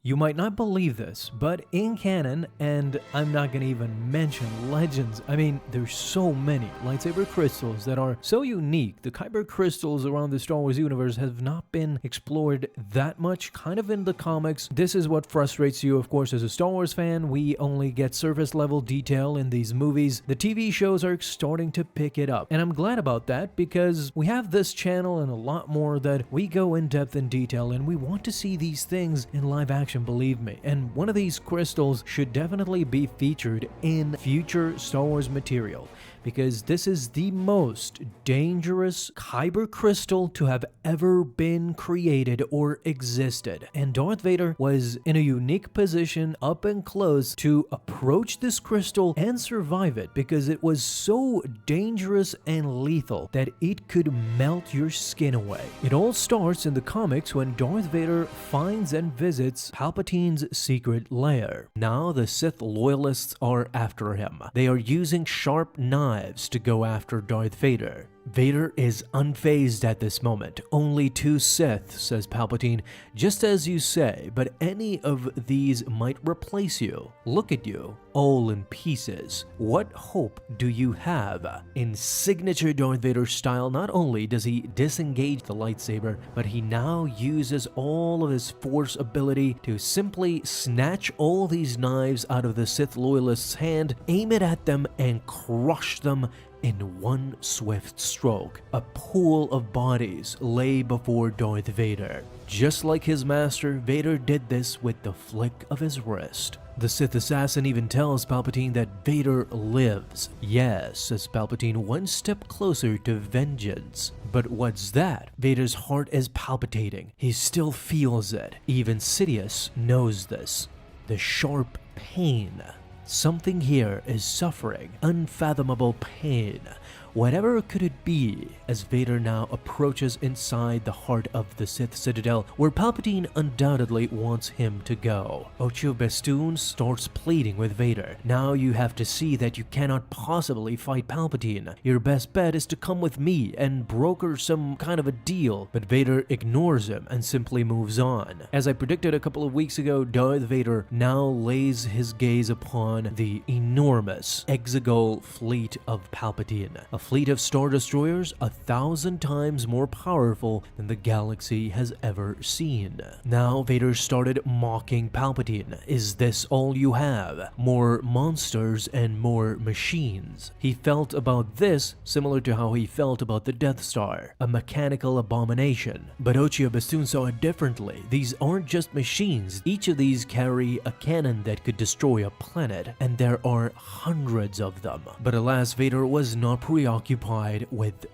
You might not believe this, but in canon, and I'm not gonna even mention legends, I mean, there's so many lightsaber crystals that are so unique. The Kyber crystals around the Star Wars universe have not been explored that much, kind of in the comics. This is what frustrates you, of course, as a Star Wars fan. We only get surface level detail in these movies. The TV shows are starting to pick it up, and I'm glad about that because we have this channel and a lot more that we go in depth in detail, and we want to see these things in live action. Believe me, and one of these crystals should definitely be featured in future Star Wars material because this is the most dangerous Kyber crystal to have ever been created or existed, and Darth Vader was in a unique position up and close to approach this crystal and survive it because it was so dangerous and lethal that it could melt your skin away. It all starts in the comics when Darth Vader finds and visits Palpatine's secret lair. Now the Sith loyalists are after him. They are using sharp knives to go after Darth Vader. Vader is unfazed at this moment. Only 2 Sith, says Palpatine, just as you say, but any of these might replace you. Look at you, all in pieces. What hope do you have? In signature Darth Vader style, not only does he disengage the lightsaber, but he now uses all of his force ability to simply snatch all these knives out of the Sith loyalists' hand, aim it at them, and crush them in one swift stroke. A pool of bodies lay before Darth Vader. Just like his master, Vader did this with the flick of his wrist. The Sith assassin even tells Palpatine that Vader lives. Yes, says Palpatine, one step closer to vengeance. But what's that? Vader's heart is palpitating. He still feels it. Even Sidious knows this. The sharp pain. Something here is suffering, unfathomable pain. Whatever could it be, as Vader now approaches inside the heart of the Sith Citadel, where Palpatine undoubtedly wants him to go. Ocho Bestoon starts pleading with Vader. Now you have to see that you cannot possibly fight Palpatine. Your best bet is to come with me and broker some kind of a deal. But Vader ignores him and simply moves on. As I predicted a couple of weeks ago, Darth Vader now lays his gaze upon the enormous Exegol fleet of Palpatine. A fleet of Star Destroyers 1,000 times more powerful than the galaxy has ever seen. Now Vader started mocking Palpatine. Is this all you have? More monsters and more machines. He felt about this similar to how he felt about the Death Star, a mechanical abomination. But Ocho Bestoon saw it differently. These aren't just machines. Each of these carry a cannon that could destroy a planet, and there are hundreds of them. But alas, Vader was not preoccupied with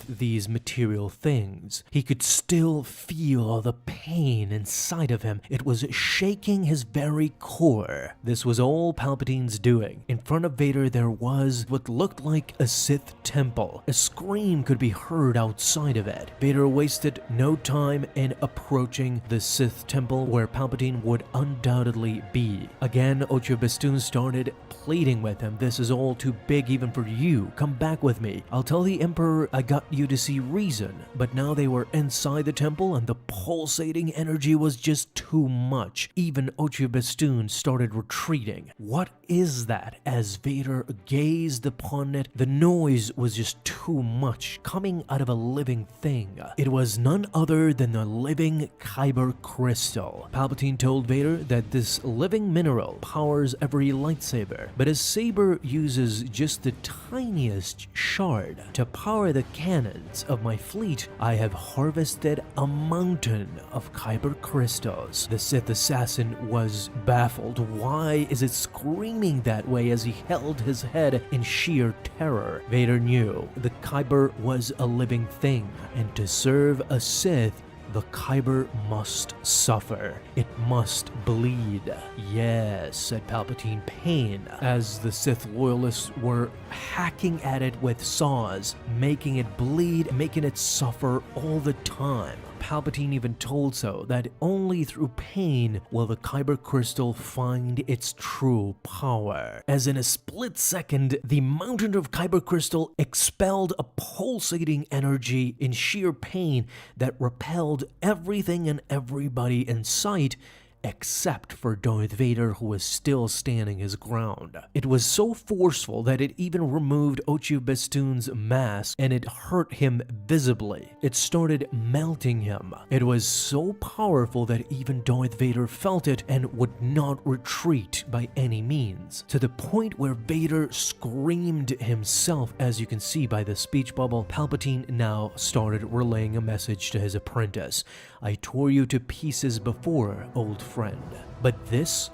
these material things. He could still feel the pain inside of him. It was shaking his very core. This was all Palpatine's doing. In front of Vader there was what looked like a Sith Temple. A scream could be heard outside of it. Vader wasted no time in approaching the Sith Temple where Palpatine would undoubtedly be. Again, Ocho Bestoon started pleading with him. This is all too big even for you. Come back with me. I'll tell the Emperor I got you to see reason. But now they were inside the temple and the pulsating energy was just too much. Even Ocho Bestoon started retreating. What is that? As Vader gazed upon it, the noise was just too much, coming out of a living thing. It was none other than the living Kyber crystal. Palpatine told Vader that this living mineral powers every lightsaber, but his saber uses just the tiniest shard. To power the cannons of my fleet, I have harvested a mountain of Kyber crystals. The Sith assassin was baffled. Why is it screaming that way as he held his head in sheer terror? Vader knew the Kyber was a living thing, and to serve a Sith, the Kyber must suffer. It must bleed. Yes, said Palpatine, pain, as the Sith loyalists were hacking at it with saws, making it bleed, making it suffer all the time. Palpatine even told so that only through pain will the Kyber crystal find its true power. As in a split second, the mountain of Kyber crystal expelled a pulsating energy in sheer pain that repelled everything and everybody in sight except for Darth Vader, who was still standing his ground. It was so forceful that it even removed Ochi Bestoon's mask, and it hurt him visibly. It started melting him. It was so powerful that even Darth Vader felt it and would not retreat by any means, to the point where Vader screamed himself. As you can see by the speech bubble, Palpatine now started relaying a message to his apprentice. I tore you to pieces before, old friend. But this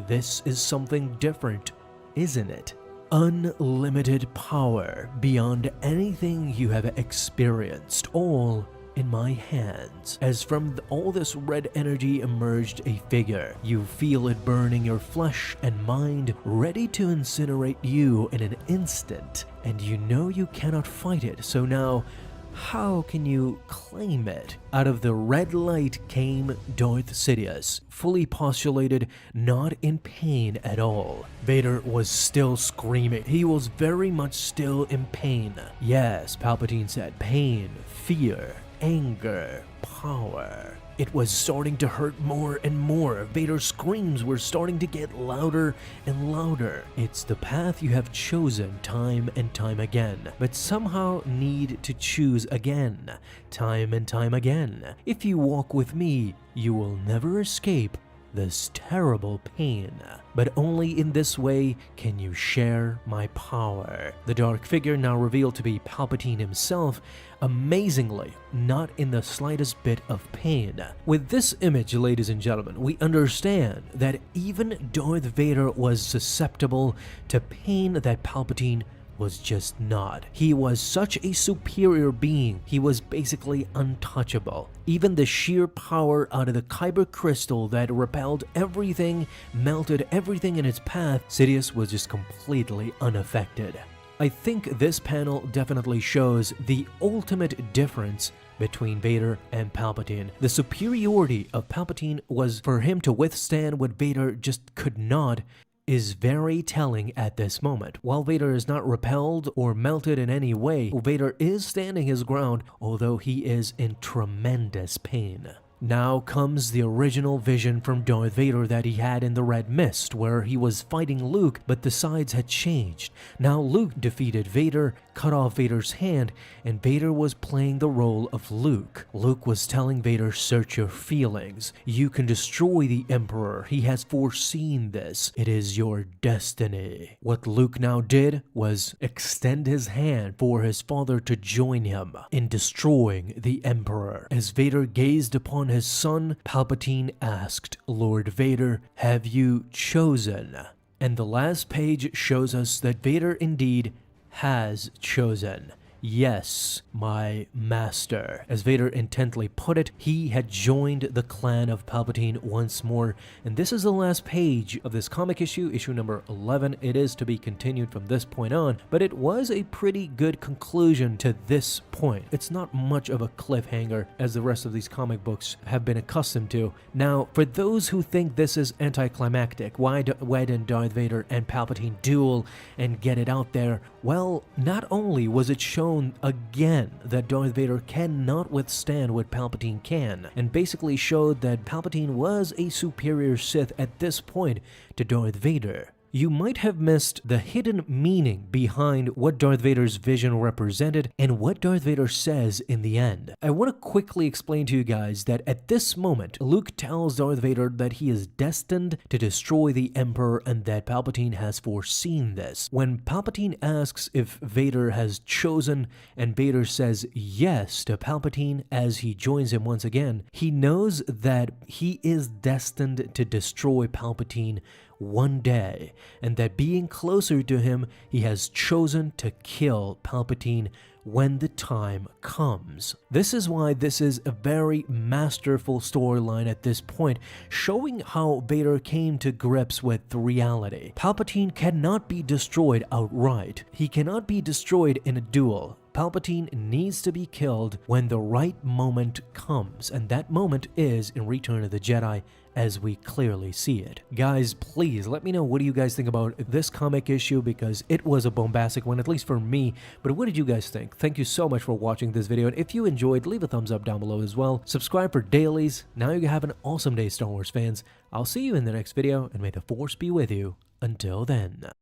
is something different, isn't it? Unlimited power beyond anything you have experienced, all in my hands. As from all this red energy emerged a figure. You feel it burning your flesh and mind, ready to incinerate you in an instant. And you know you cannot fight it, so now, how can you claim it? Out of the red light came Darth Sidious, fully postulated, not in pain at all. Vader was still screaming. He was very much still in pain. Yes, Palpatine said, pain, fear, anger, power. It was starting to hurt more and more. Vader's screams were starting to get louder and louder. It's the path you have chosen time and time again, but somehow need to choose again, time and time again. If you walk with me, you will never escape this terrible pain. But only in this way can you share my power. The dark figure, now revealed to be Palpatine himself, amazingly not in the slightest bit of pain. With this image, ladies and gentlemen, we understand that even Darth Vader was susceptible to pain that Palpatine was just not. He was such a superior being, he was basically untouchable. Even the sheer power out of the Kyber crystal that repelled everything, melted everything in its path, Sidious was just completely unaffected. I think this panel definitely shows the ultimate difference between Vader and Palpatine. The superiority of Palpatine was for him to withstand what Vader just could not, is very telling at this moment. While Vader is not repelled or melted in any way, Vader is standing his ground, although he is in tremendous pain. Now comes the original vision from Darth Vader that he had in the Red Mist, where he was fighting Luke, but the sides had changed. Now Luke defeated Vader, cut off Vader's hand, and Vader was playing the role of Luke. Luke was telling Vader, search your feelings. You can destroy the Emperor. He has foreseen this. It is your destiny. What Luke now did was extend his hand for his father to join him in destroying the Emperor. As Vader gazed upon his son, Palpatine asked, Lord Vader, have you chosen? And the last page shows us that Vader indeed has chosen. Yes, my master. As Vader intently put it, he had joined the clan of Palpatine once more, and this is the last page of this comic issue, issue number 11. It is to be continued from this point on, but it was a pretty good conclusion to this point. It's not much of a cliffhanger as the rest of these comic books have been accustomed to. Now, for those who think this is anticlimactic, why didn't Darth Vader and Palpatine duel and get it out there? Well, not only was it shown again that Darth Vader cannot withstand what Palpatine can, and basically showed that Palpatine was a superior Sith at this point to Darth Vader. You might have missed the hidden meaning behind what Darth Vader's vision represented and what Darth Vader says in the end. I want to quickly explain to you guys that at this moment, Luke tells Darth Vader that he is destined to destroy the Emperor and that Palpatine has foreseen this. When Palpatine asks if Vader has chosen and Vader says yes to Palpatine as he joins him once again, he knows that he is destined to destroy Palpatine one day, and that being closer to him, he has chosen to kill Palpatine when the time comes. This is why this is a very masterful storyline at this point, showing how Vader came to grips with reality. Palpatine cannot be destroyed outright. He cannot be destroyed in a duel. Palpatine needs to be killed when the right moment comes, and that moment is in Return of the Jedi as we clearly see it. Guys, please let me know what do you guys think about this comic issue, because it was a bombastic one, at least for me. But what did you guys think? Thank you so much for watching this video, and if you enjoyed, leave a thumbs up down below as well. Subscribe for dailies. Now you have an awesome day, Star Wars fans. I'll see you in the next video, and may the Force be with you until then.